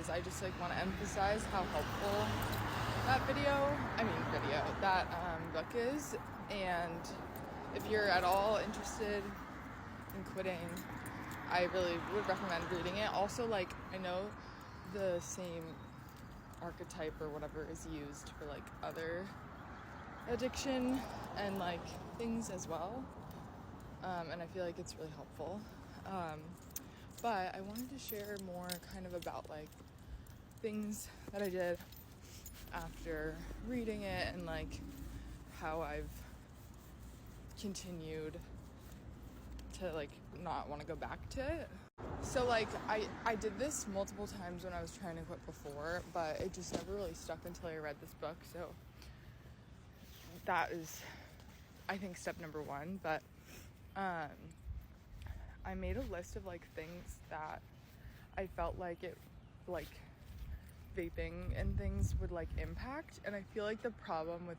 because I just like want to emphasize how helpful that book is. And if you're at all interested in quitting, I really would recommend reading it. Also, like, I know the same archetype or whatever is used for like other addiction and like things as well, and I feel like it's really helpful, but I wanted to share more kind of about like things that I did after reading it and like how I've continued to like not want to go back to it. So like I did this multiple times when I was trying to quit before, but it just never really stuck until I read this book. So that is, I think, step number one. But I made a list of like things that I felt like it, like vaping and things would like impact. And I feel like the problem with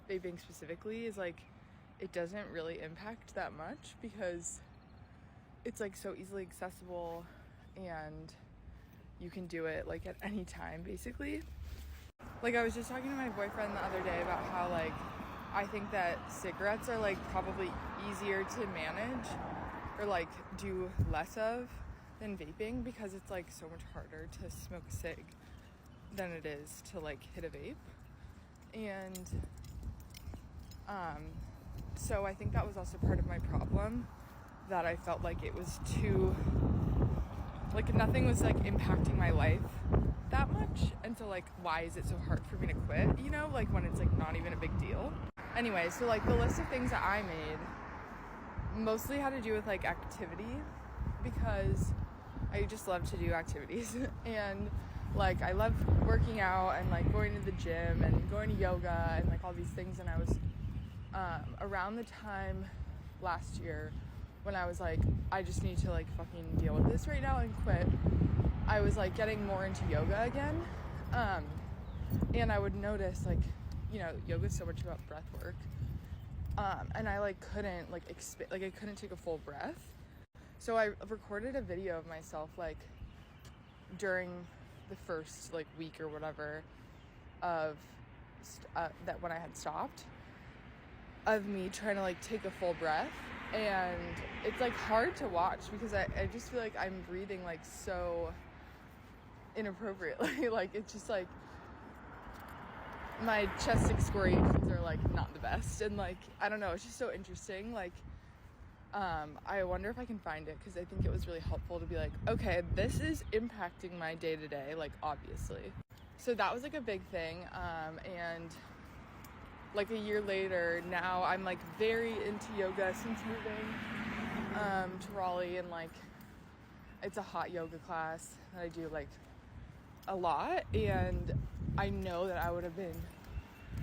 vaping specifically is like it doesn't really impact that much because it's like so easily accessible and you can do it like at any time basically. Like I was just talking to my boyfriend the other day about how like I think that cigarettes are like probably easier to manage or like do less of than vaping because it's like so much harder to smoke a cig than it is to like hit a vape. And so I think that was also part of my problem, that I felt like it was too, like nothing was like impacting my life that much, and so like why is it so hard for me to quit, you know, like when it's like not even a big deal. Anyway, so like the list of things that I made mostly had to do with like activity, because I just love to do activities and like I love working out and like going to the gym and going to yoga and like all these things. And I was around the time last year when I was like, I just need to like fucking deal with this right now and quit, I was like getting more into yoga again. And I would notice like, you know, yoga is so much about breath work. And I like couldn't like I couldn't take a full breath. So I recorded a video of myself like during the first like week or whatever of that when I had stopped, of me trying to like take a full breath. And it's like hard to watch because I just feel like I'm breathing like so inappropriately. Like it's just like my chest excoriations are like not the best, and like I don't know, it's just so interesting. Like I wonder if I can find it, because I think it was really helpful to be like, okay, this is impacting my day-to-day, like obviously. So that was like a big thing. And like a year later now I'm like very into yoga since moving to Raleigh, and like it's a hot yoga class that I do like a lot, and I know that I would have been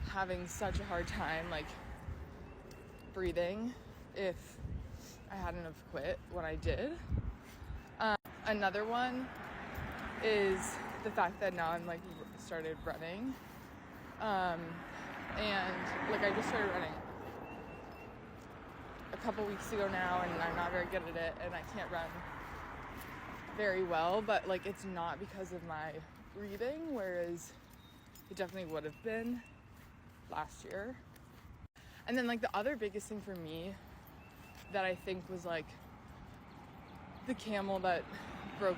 having such a hard time like breathing if I hadn't have quit when I did. Another one is the fact that now I'm like started running. And like I just started running a couple weeks ago now, and I'm not very good at it, and I can't run very well, but like it's not because of my breathing, whereas it definitely would have been last year. And then like the other biggest thing for me that I think was like the camel that broke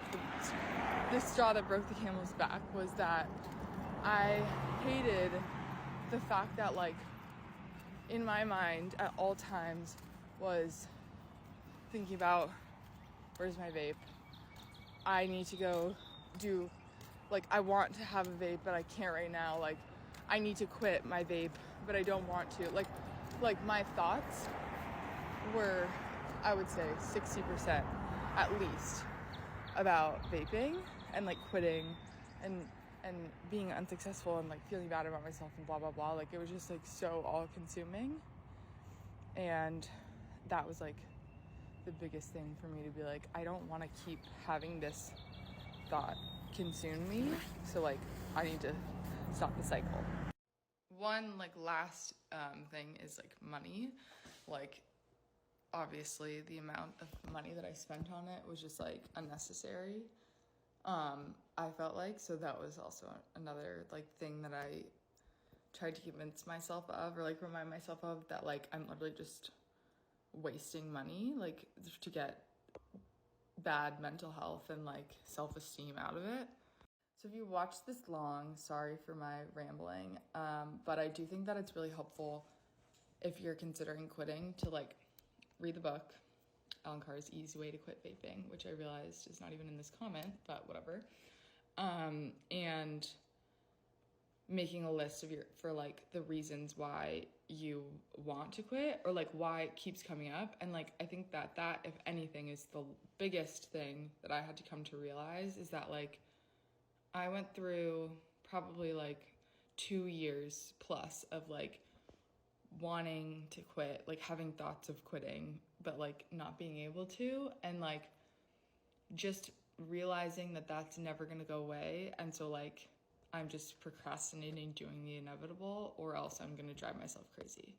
the straw that broke the camel's back was that I hated the fact that like in my mind at all times was thinking about, where's my vape? I need to go do, like I want to have a vape but I can't right now. Like I need to quit my vape but I don't want to. Like my thoughts were, I would say 60% at least about vaping and like quitting and being unsuccessful and like feeling bad about myself and blah blah blah. Like it was just like so all consuming, and that was like the biggest thing for me to be like, I don't want to keep having this thought consume me, so like I need to stop the cycle. One like last thing is like money. Like obviously the amount of money that I spent on it was just like unnecessary. I felt like, so that was also another like thing that I tried to convince myself of, or like remind myself of, that like I'm literally just wasting money like to get bad mental health and like self-esteem out of it. So if you watched this long, sorry for my rambling, but I do think that it's really helpful if you're considering quitting to like read the book, Alan Carr's Easy Way to Quit Vaping, which I realized is not even in this comment, but whatever. And making a list of for like the reasons why you want to quit, or like why it keeps coming up. And like I think that if anything is the biggest thing that I had to come to realize, is that like I went through probably like 2 years plus of like wanting to quit, like having thoughts of quitting, but like not being able to, and like just realizing that that's never gonna go away. And so like I'm just procrastinating doing the inevitable, or else I'm gonna drive myself crazy.